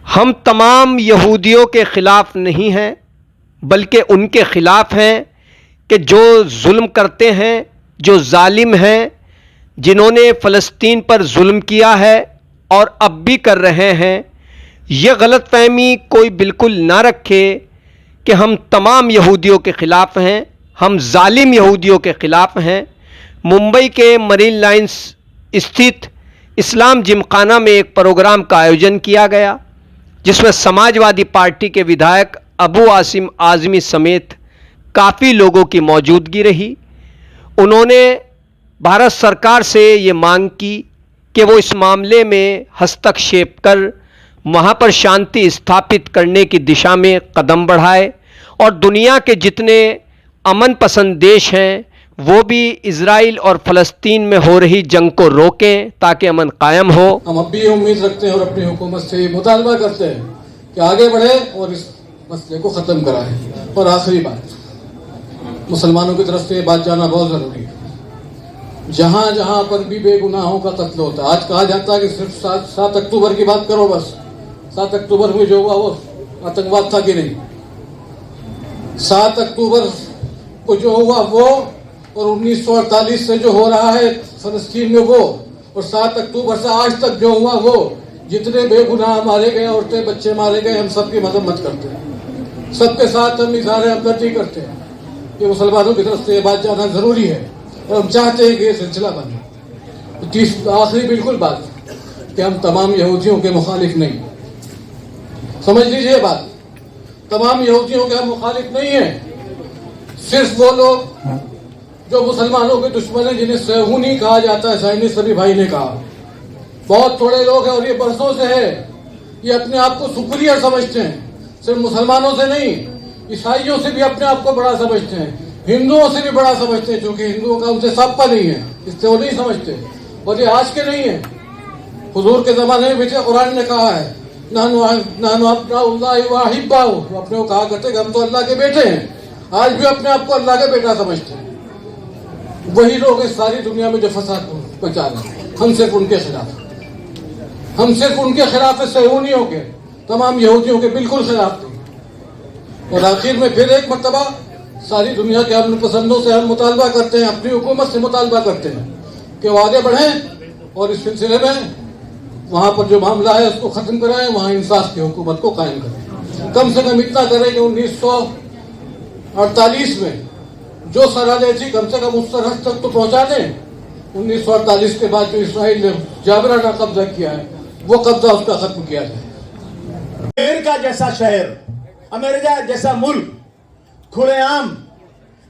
हम तमाम यहूदियों के ख़िलाफ़ नहीं हैं, बल्कि उनके ख़िलाफ़ हैं कि जो जुल्म करते हैं, जो जालिम हैं, जिन्होंने फ़लस्तीन पर जुल्म किया है और अब भी कर रहे हैं। यह गलतफ़हमी कोई बिल्कुल ना रखे कि हम तमाम यहूदियों के ख़िलाफ़ हैं, हम जालिम यहूदियों के ख़िलाफ़ हैं। मुंबई के मरीन लाइन्स स्थित इस्लाम जिमखाना में एक प्रोग्राम का आयोजन किया गया, जिसमें समाजवादी पार्टी के विधायक अबू आसिम आज़मी समेत काफ़ी लोगों की मौजूदगी रही। उन्होंने भारत सरकार से ये मांग की कि वो इस मामले में हस्तक्षेप कर वहाँ पर शांति स्थापित करने की दिशा में कदम बढ़ाए और दुनिया के जितने अमन पसंद देश हैं वो भी इजराइल और फ़लस्तीन में हो रही जंग को रोकें ताकि अमन कायम हो। हम अब भी उम्मीद रखते हैं और अपनी हुकूमत से मुतालबा करते हैं कि आगे बढ़े और इस मसले को ख़त्म कराएं। और आखिरी बात, मुसलमानों की तरफ से ये बात जाना बहुत ज़रूरी है। जहाँ जहाँ पर भी बेगुनाहों का कत्ल होता है, आज कहा जाता है कि सिर्फ 7 अक्टूबर की बात करो, बस 7 अक्टूबर में जो हुआ वो आतंकवाद था कि नहीं? 7 अक्टूबर को जो हुआ वो और 1948 से जो हो रहा है फ़लस्तीन में वो, और 7 अक्टूबर से आज तक जो हुआ वो, जितने बेगुनाह मारे गए, औरतें बच्चे मारे गए, हम सबकी मजम्मत करते हैं। सबके साथ हम इज़हार हमदर्दी करते हैं कि मुसलमानों की तरफ से ये बात जाना ज़रूरी है और हम चाहते हैं कि ये सिलसिला बने। तो आखिरी बिल्कुल बात कि हम तमाम यहूदियों के मुखालिफ नहीं, समझ लीजिए बात, तमाम यहूदियों के हम मुखालिफ नहीं हैं। सिर्फ वो लोग जो मुसलमानों के दुश्मन हैं, जिन्हें सहूनी कहा जाता है, साइनी सभी भाई ने कहा, बहुत थोड़े लोग हैं और ये बरसों से है। ये अपने आप को सुपीरियर समझते हैं, सिर्फ मुसलमानों से नहीं, ईसाइयों से भी अपने आप को बड़ा समझते हैं, हिंदुओं से भी बड़ा समझते हैं, क्योंकि हिंदुओं का उनसे सापा नहीं है, इससे वो नहीं समझते। और ये आज के नहीं है, हुजूर के ज़माने में भी कुरान ने कहा है, अपने को कहा करते कि हम तो अल्लाह के बेटे हैं। आज भी अपने आप को अल्लाह के बेटा समझते हैं। वही लोग इस सारी दुनिया में जो फसाद पहुंचा रहे हैं, हम सिर्फ उनके खिलाफ है, सहूनियों के, तमाम यहूदियों के बिल्कुल खिलाफ थे। और आखिर में फिर एक मरतबा सारी दुनिया के अमन पसंदों से हम मुतालबा करते हैं, अपनी हुकूमत से मुतालबा करते हैं कि वो आगे बढ़ें और इस सिलसिले में वहाँ पर जो मामला है उसको ख़त्म कराएं, वहाँ इंसाफ की हुकूमत को कायम करें। कम से कम इतना करें कि 1948 में जो सरहदें थी कम से कम उस सरहद तक तो पहुँचा दें। 1948 के बाद जो इसराइल ने जाबराना कब्जा किया है, वो कब्जा उसका ख़त्म किया जाए। अमेरिका जैसा शहर, अमेरिका जैसा मुल्क खुलेआम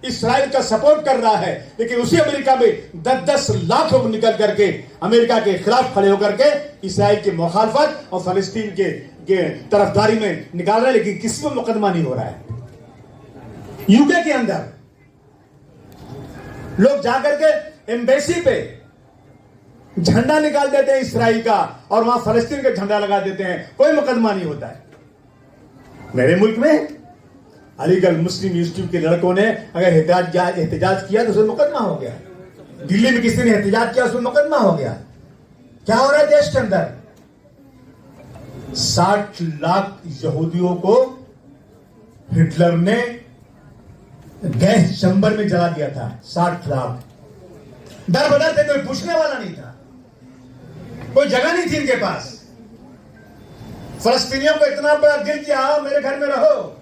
इसराइल का सपोर्ट कर रहा है, लेकिन उसी अमेरिका में 10-10 लाख लोग निकल करके अमेरिका के खिलाफ खड़े होकर के इसराइल की मुखालफत और फलस्तीन के तरफदारी में निकाल रहे हैं, लेकिन किसी को मुकदमा नहीं हो रहा है। यूके के अंदर लोग जाकर के एम्बेसी पे झंडा निकाल देते हैं इसराइल का और वहां फलस्तीन का झंडा लगा देते हैं, कोई मुकदमा नहीं होता है। मेरे मुल्क में अलीगढ़ मुस्लिम इंस्टीट्यूट के लड़कों ने अगर एहतजाज किया तो उसमें मुकदमा हो गया। दिल्ली में किसी ने एहतजाज किया, उसमें मुकदमा हो गया। क्या हो रहा है देश के अंदर? 60 लाख यहूदियों को हिटलर ने गैस चैम्बर में जला दिया था। 60 लाख दर बदर थे, कोई पूछने वाला नहीं था, कोई जगह नहीं थी इनके पास। फलस्तीनियों को इतना बड़ा दिल किया, आओ मेरे घर में रहो,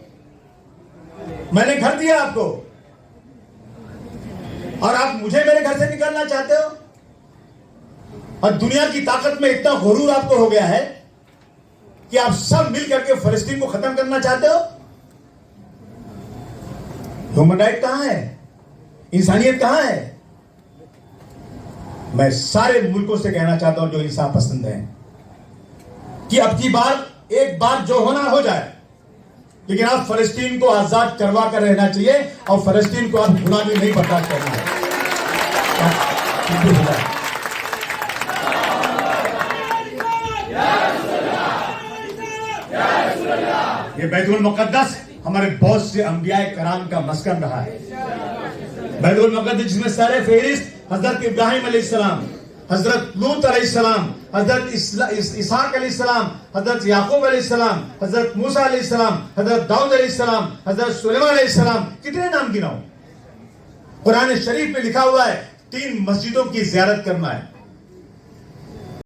मैंने घर दिया आपको, और आप मुझे मेरे घर से निकालना चाहते हो। और दुनिया की ताकत में इतना गुरूर आपको हो गया है कि आप सब मिल करके फलस्तीन को खत्म करना चाहते हो। ह्यूमन राइट कहां है? इंसानियत कहां है? मैं सारे मुल्कों से कहना चाहता हूं जो इंसाफ पसंद है कि अब की बार एक बार जो होना हो जाए, लेकिन आप फलस्तीन को आजाद करवा कर रहना चाहिए और फलस्तीन को आप गुलामी नहीं बर्दाश्त करना है। ये बैतुल मुक़द्दस हमारे बहुत से अंबिया कराम का मस्कन रहा है। बैतुल मुक़द्दस जिसमें सर फहरिस्त हजरत इब्राहिम अलैहिस्सलाम, हजरत लूत अलैहिस्सलाम, हजरत इसहाक अलैहिस्सलाम, हजरत याकूब अलैहिस्सलाम, हजरत मूसा अलैहिस्सलाम, हजरत दाऊद अलैहिस्सलाम, हजरत सुलेमान अलैहिस्सलाम, कितने नाम गिनाऊं? कुरान शरीफ में लिखा हुआ है 3 मस्जिदों की ज़ियारत करना है।